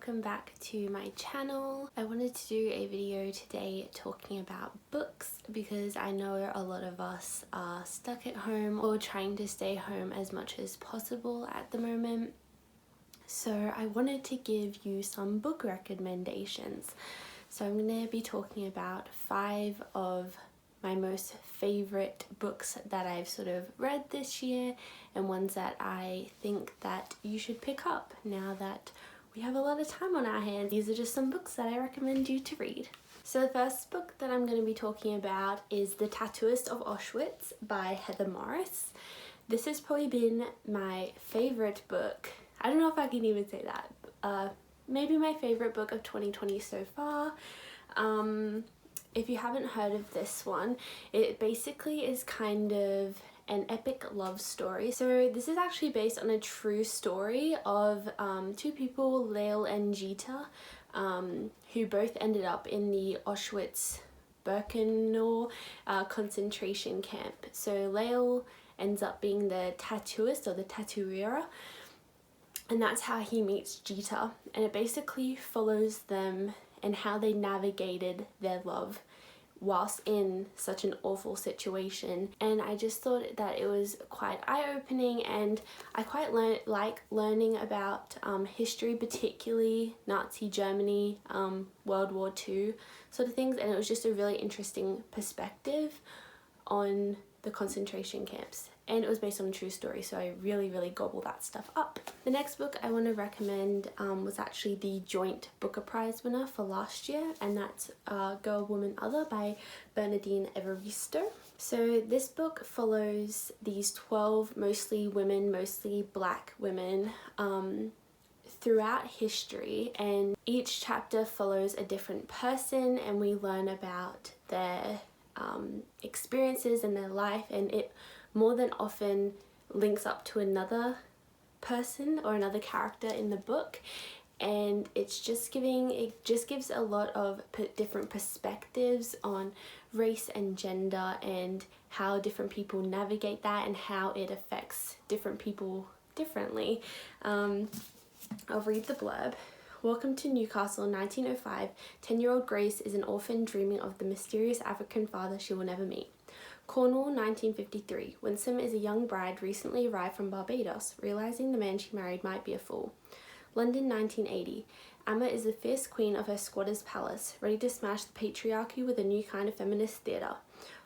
welcome back to my channel. I wanted to do a video today talking about books because I know a lot of us are stuck at home or trying to stay home as much as possible at the moment. So I wanted to give you some book recommendations. So I'm going to be talking about 5 of my most favorite books that I've sort of read this year and ones that I think that you should pick up now that we have a lot of time on our hands. These are just some books that I recommend you to read. So the first book that I'm going to be talking about is The Tattooist of Auschwitz by Heather Morris. This has probably been my favorite book. I don't know if I can even say that. Maybe my favorite book of 2020 so far. If you haven't heard of this one, it basically is kind of an epic love story. So this is actually based on a true story of 2 people, Lael and Gita, who both ended up in the Auschwitz-Birkenau concentration camp. So Lael ends up being the tattooist or the tattooer, and that's how he meets Gita, and it basically follows them and how they navigated their love whilst in such an awful situation. And I just thought that it was quite eye-opening, and I quite like learning about history, particularly Nazi Germany, World War II sort of things, and it was just a really interesting perspective on the concentration camps, and it was based on a true story, so I really gobble that stuff up. The next book I want to recommend was actually the joint Booker Prize winner for last year, and that's Girl, Woman, Other by Bernadine Evaristo. So this book follows these 12 mostly women, mostly black women throughout history, and each chapter follows a different person, and we learn about their experiences in their life, and it more than often links up to another person or another character in the book, and it just gives a lot of different perspectives on race and gender and how different people navigate that and how it affects different people differently. I'll read the blurb. Welcome to Newcastle in 1905. 10-year-old Grace is an orphan dreaming of the mysterious African father she will never meet. Cornwall, 1953. Winsome is a young bride recently arrived from Barbados, realizing the man she married might be a fool. London, 1980. Amma is the fierce queen of her squatter's palace, ready to smash the patriarchy with a new kind of feminist theatre.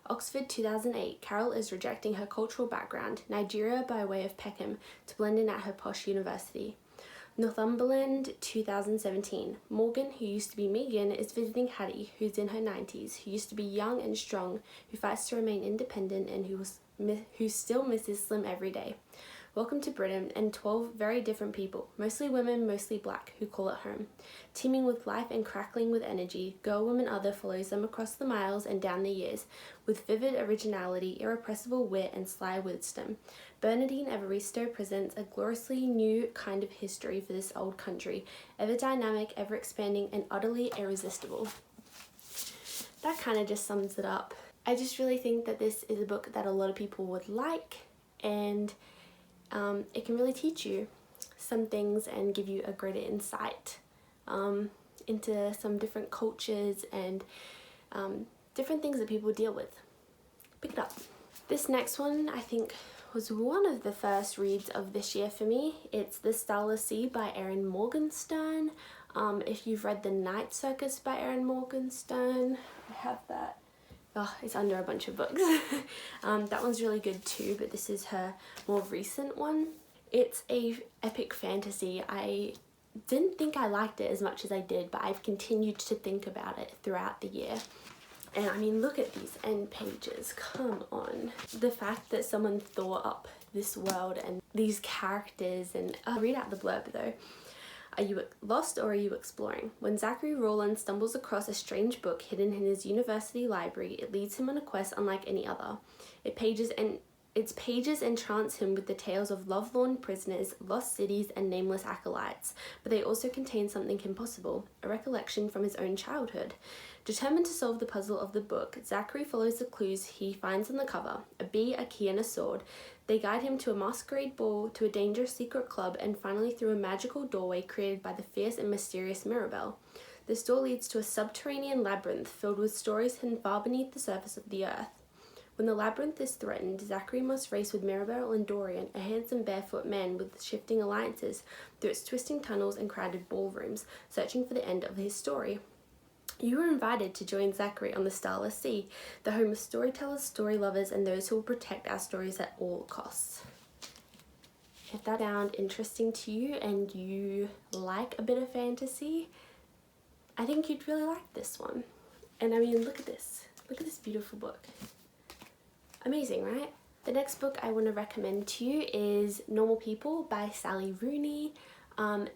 Oxford, 2008. Carol is rejecting her cultural background, Nigeria by way of Peckham, to blend in at her posh university. Northumberland, 2017. Morgan, who used to be Megan, is visiting Hattie, who's in her 90s, who used to be young and strong, who fights to remain independent, and who still misses Slim every day. Welcome to Britain and 12 very different people, mostly women, mostly black, who call it home. Teeming with life and crackling with energy, Girl, Woman, Other follows them across the miles and down the years, with vivid originality, irrepressible wit, and sly wisdom. Bernadine Evaristo presents a gloriously new kind of history for this old country, ever dynamic, ever expanding, and utterly irresistible. That kind of just sums it up. I just really think that this is a book that a lot of people would like, and it can really teach you some things and give you a greater insight into some different cultures and different things that people deal with. Pick it up. This next one I think was one of the first reads of this year for me. It's Thisdala Sea by Erin Morgenstern. If you've read The Night Circus by Erin Morgenstern, I have that. Oh, it's under a bunch of books. That one's really good too, but this is her more recent one. It's a epic fantasy. I didn't think I liked it as much as I did, but I've continued to think about it throughout the year. And I mean, look at these end pages, come on. The fact that someone thought up this world and these characters, and I'll read out the blurb though. Are you lost or are you exploring? When Zachary Rowland stumbles across a strange book hidden in his university library, it leads him on a quest unlike any other. Its pages Its pages entrance him with the tales of love-lorn prisoners, lost cities, and nameless acolytes, but they also contain something impossible, a recollection from his own childhood. Determined to solve the puzzle of the book, Zachary follows the clues he finds on the cover, a bee, a key, and a sword. They guide him to a masquerade ball, to a dangerous secret club, and finally through a magical doorway created by the fierce and mysterious Mirabelle. This door leads to a subterranean labyrinth filled with stories hidden far beneath the surface of the earth. When the labyrinth is threatened, Zachary must race with Mirabelle and Dorian, a handsome barefoot man with shifting alliances, through its twisting tunnels and crowded ballrooms, searching for the end of his story. You are invited to join Zachary on the Starless Sea, the home of storytellers, story lovers, and those who will protect our stories at all costs. If that sounds interesting to you and you like a bit of fantasy, I think you'd really like this one. And I mean, look at this. Look at this beautiful book. Amazing, right? The next book I want to recommend to you is Normal People by Sally Rooney.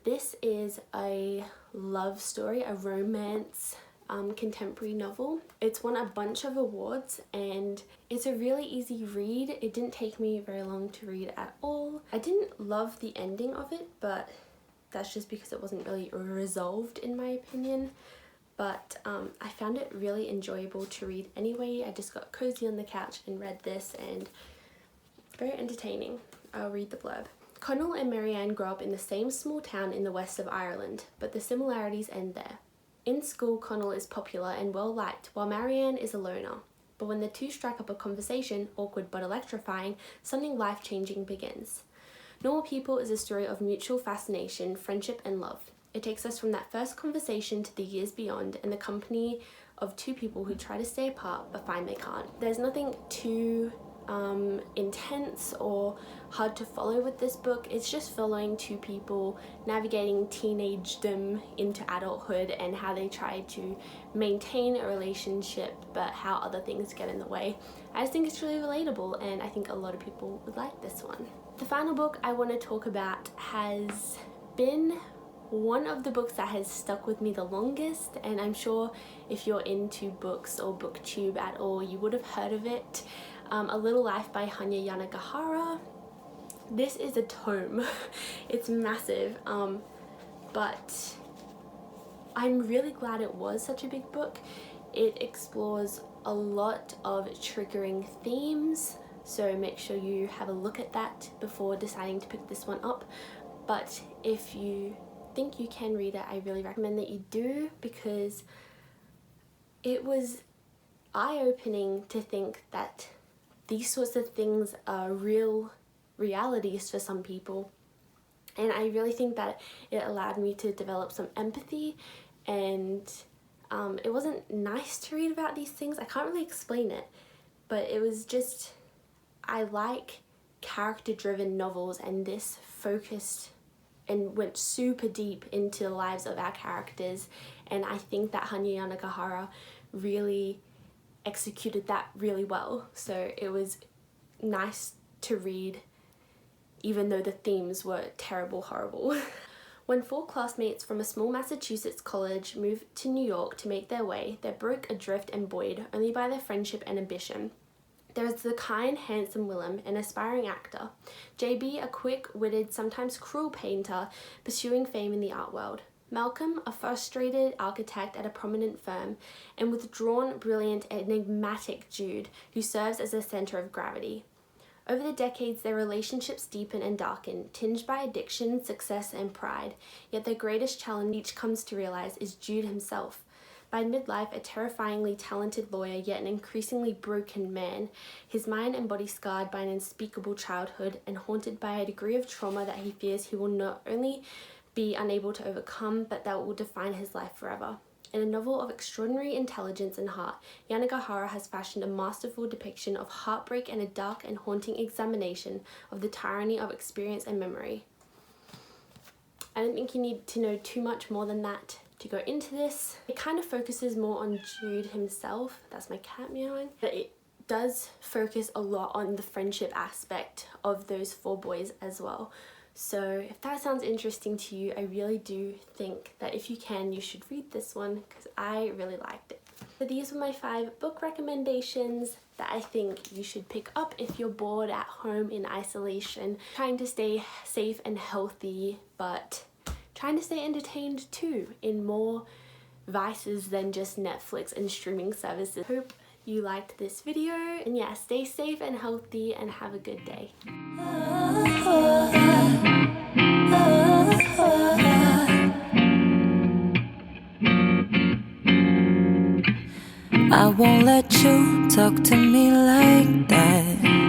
This is a love story, a romance contemporary novel. It's won a bunch of awards and it's a really easy read. It didn't take me very long to read at all. I didn't love the ending of it, but that's just because it wasn't really resolved in my opinion. But I found it really enjoyable to read anyway. I just got cozy on the couch and read this, and very entertaining. I'll read the blurb. Connell and Marianne grow up in the same small town in the west of Ireland, but the similarities end there. In school, Connell is popular and well liked, while Marianne is a loner. But when the two strike up a conversation, awkward but electrifying, something life-changing begins. Normal People is a story of mutual fascination, friendship, and love. It takes us from that first conversation to the years beyond and the company of two people who try to stay apart but find they can't. There's nothing too intense or hard to follow with this book. It's just following two people navigating teenagedom into adulthood and how they try to maintain a relationship but how other things get in the way. I just think it's really relatable and I think a lot of people would like this one. The final book I want to talk about has been one of the books that has stuck with me the longest, and I'm sure if you're into books or booktube at all, you would have heard of it. A Little Life by Hanya Yanagihara. This is a tome. It's massive, but I'm really glad it was such a big book. It explores a lot of triggering themes, so make sure you have a look at that before deciding to pick this one up. But if you think you can read it, I really recommend that you do, because it was eye-opening to think that these sorts of things are real realities for some people, and I really think that it allowed me to develop some empathy, and it wasn't nice to read about these things. I can't really explain it, but it was just, I like character-driven novels, and this focused and went super deep into the lives of our characters, and I think that Hanya Yanagihara really executed that really well. So it was nice to read even though the themes were terrible, horrible. When four classmates from a small Massachusetts college moved to New York to make their way, they're broke, adrift, and buoyed only by their friendship and ambition. There is the kind, handsome Willem, an aspiring actor. JB, a quick-witted, sometimes cruel painter, pursuing fame in the art world. Malcolm, a frustrated architect at a prominent firm, and withdrawn, brilliant, enigmatic Jude, who serves as a center of gravity. Over the decades, their relationships deepen and darken, tinged by addiction, success, and pride. Yet their greatest challenge each comes to realize is Jude himself. By midlife, a terrifyingly talented lawyer, yet an increasingly broken man, his mind and body scarred by an unspeakable childhood and haunted by a degree of trauma that he fears he will not only be unable to overcome, but that will define his life forever. In a novel of extraordinary intelligence and heart, Yanagihara has fashioned a masterful depiction of heartbreak and a dark and haunting examination of the tyranny of experience and memory. I don't think you need to know too much more than that to go into this. It kind of focuses more on Jude himself. That's my cat meowing. But it does focus a lot on the friendship aspect of those four boys as well. So if that sounds interesting to you, I really do think that if you can, you should read this one, because I really liked it. So these were my 5 book recommendations that I think you should pick up if you're bored at home in isolation, trying to stay safe and healthy, but trying to stay entertained too in more vices than just Netflix and streaming services. Hope you liked this video, and yeah, stay safe and healthy and have a good day. I won't let you talk to me like that.